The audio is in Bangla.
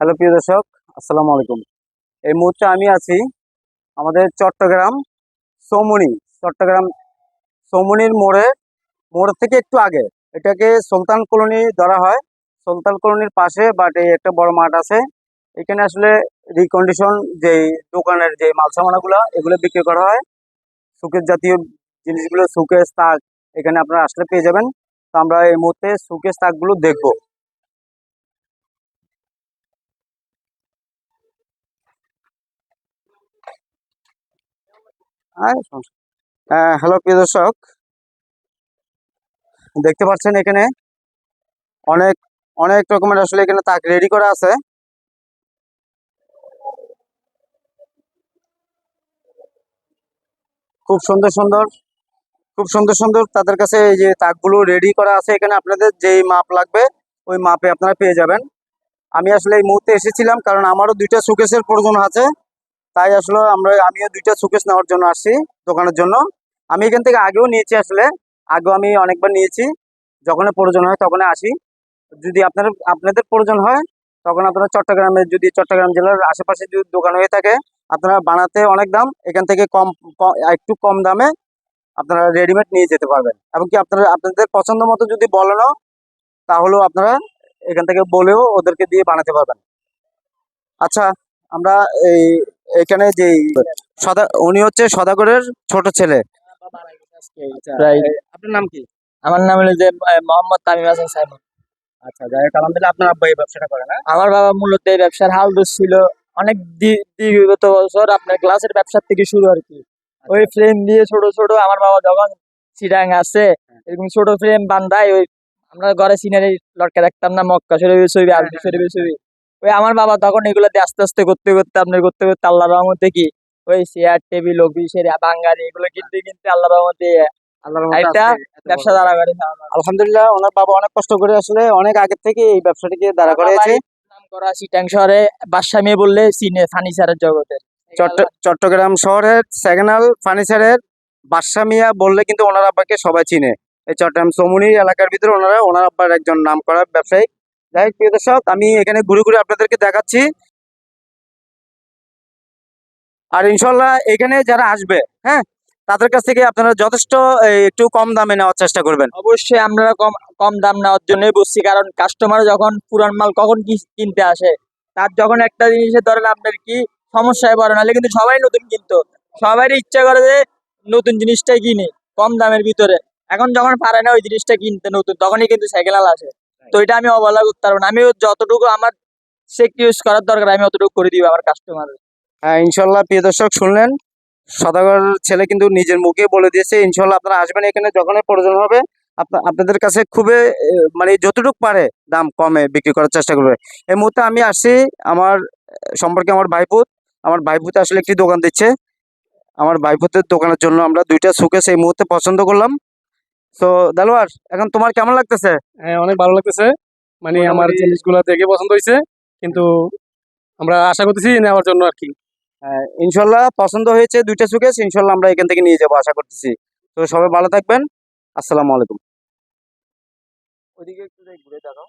হ্যালো প্রিয় দর্শক, আসসালামু আলাইকুম। এই মুহূর্তে আমি আছি আমাদের চট্টগ্রাম সৌমনি। চট্টগ্রাম সৌমনির মোড় থেকে একটু আগে এটাকে সুলতান কলোনি ধরা হয়। সুলতান কলোনির পাশে বাট এই একটা বড় মাঠ আছে। এখানে আসলে রিকন্ডিশন যেই দোকানের যে মাল সামানাগুলো এগুলো বিক্রি করা হয়। সুকেস জাতীয় জিনিসগুলো, সুকেস তাক এখানে আপনারা আসলে পেয়ে যাবেন। তো আমরা এই মুহূর্তে সুকেস তাকগুলো দেখবো। হ্যালো প্রিয় দর্শক, দেখতে পাচ্ছেন এখানে অনেক অনেক রকমের আসলে এখানে তাক রেডি করা আছে। খুব সুন্দর সুন্দর খুব সুন্দর সুন্দর তাদের কাছে এই যে তাকগুলো রেডি করা আছে। এখানে আপনাদের যেই মাপ লাগবে ওই মাপে আপনারা পেয়ে যাবেন। আমি আসলে এই মুহূর্তে এসেছিলাম কারণ আমারও দুইটা সুকেসের প্রয়োজন আছে। তাই আসলে আমিও দুইটা সুকেস নেওয়ার জন্য আসছি দোকানের জন্য। আমি এখান থেকে আগেও নিয়েছি, আসলে আগেও আমি অনেকবার নিয়েছি। যখন প্রয়োজন হয় তখন আসি। যদি আপনাদের প্রয়োজন হয় তখন আপনারা যদি চট্টগ্রাম জেলার আশেপাশে যদি দোকান হয়ে থাকে, আপনারা বানাতে অনেক দাম, এখান থেকে একটু কম দামে আপনারা রেডিমেড নিয়ে যেতে পারবেন। এমনকি আপনাদের পছন্দ মতো যদি বলেনও তাহলেও আপনারা এখান থেকে বলেও ওদেরকে দিয়ে বানাতে পারবেন। আচ্ছা, আমরা এই এখানে যে উনি হচ্ছে সদাগরের ছোট ছেলে। Right. আপনার নাম কি? আমার নাম হলো যে মোহাম্মদ তামিম হাসান সাইমন। আচ্ছা, যাই হোক, আলহামদুলিল্লাহ। আপনার আব্বা এই ব্যবসাটা করে না? আমার বাবা মূলত এই ব্যবসার হাল ধরছিল অনেক দীর্ঘত বছর, আপনার গ্লাসের ব্যবসার থেকে শুরু আর কি। ওই ফ্রেম দিয়ে ছোট ছোট আমার বাবা যখন চিটাং আছে এরকম ছোট ফ্রেম বান্ধায় ওই আমরা ঘরে সিনারি লটকে রাখতাম না, মক্কা শরীফের ছবি, আরবি শরীফের ছবি। ওই আমার বাবা তখন এগুলো দিয়ে আস্তে আস্তে করতে করতে করতে করতে আল্লাহর রহমতে কি ওই চেয়ার টেবিল অফিসের বাঙালি এগুলো কিনতে কিনতে আল্লাহর রহমতে আল্লাহর রহমতে একটা আজকে এত বড় ব্যবসা ব্যবসা। দাঁড়া করে। আলহামদুলিল্লাহ, ওনার বাবা অনেক কষ্ট করে আসলে অনেক আগে থেকে এই ব্যবসাটিকে দাঁড়া করিয়েছে। নাম করা চিটাং শহরে বাদশা মেয়ে বললে চিনে ফার্নিচারের জগতের। চট্টগ্রাম শহরের সেকেন্ডাল ফার্নিচারের বাদশা মিয়া বললে কিন্তু ওনার আব্বাকে সবাই চিনে। এই চট্টগ্রাম চৌমুহনী এলাকার ভিতরে ওনার আব্বার একজন নাম করা ব্যবসায়ী। যাই হোক প্রিয় দর্শক, আমি এখানে ঘুরে ঘুরে আপনাদেরকে দেখাচ্ছি। আর ইনশাল্লাহ এখানে যারা আসবে, হ্যাঁ, তাদের কাছ থেকে আপনারা যথেষ্ট একটু কম দামে নেওয়ার চেষ্টা করবেন। অবশ্যই আমরা কম কম দাম নেওয়ার জন্যই বসছি, কারণ কাস্টমার যখন পুরান মাল কখন কি কিনতে আসে, তার যখন একটা জিনিসের ধরেন আপনার কি সমস্যায় পড়ে, নাহলে কিন্তু সবাই নতুন কিনতো, সবারই ইচ্ছা করে যে নতুন জিনিসটাই কিনি কম দামের ভিতরে। এখন যখন পারে না ওই জিনিসটা কিনতে নতুন, তখনই কিন্তু সেকেন্ড হ্যান্ড আসে। তো এটা আমি অবহেলা করতে পারবো না, আমি যতটুকু আমার ইউজ করার দরকার আমি অতটুকু করে দিব আমার কাস্টমার। হ্যাঁ, ইনশাল্লাহ প্রিয় দর্শক শুনলেন, সদাগর ছেলে কিন্তু নিজের মুখে বলে দিয়েছে ইনশাল্লাহ আপনারা আসবেন এখানে যখনই প্রয়োজন হবে। আপনাদের কাছে খুবই মানে যতটুকু পারে দাম কমে বিক্রি করার চেষ্টা করবে। এই মুহূর্তে আমি আসছি আমার সম্পর্কে আমার ভাইপুত আসলে একটি দোকান দিচ্ছে। আমার ভাইপুতের দোকানের জন্য আমরা দুইটা শোকেস এই মুহূর্তে পছন্দ করলাম। তো দেলোয়ার, এখন তোমার কেমন লাগতেছে? হ্যাঁ, অনেক ভালো লাগতেছে। মানে আমার মোটামুটি জিনিসগুলো দেখে পছন্দ হয়েছে, কিন্তু আমরা আশা করতেছি নেওয়ার জন্য আর কি। ইনশাল্লাহ পছন্দ হয়েছে দুইটা শোকেস, ইনশাল্লাহ আমরা এখান থেকে নিয়ে যাবো আশা করতেছি। তো সবাই ভালো থাকবেন। আসসালামু আলাইকুম। ওইদিকে একটু ঘুরে দেখো।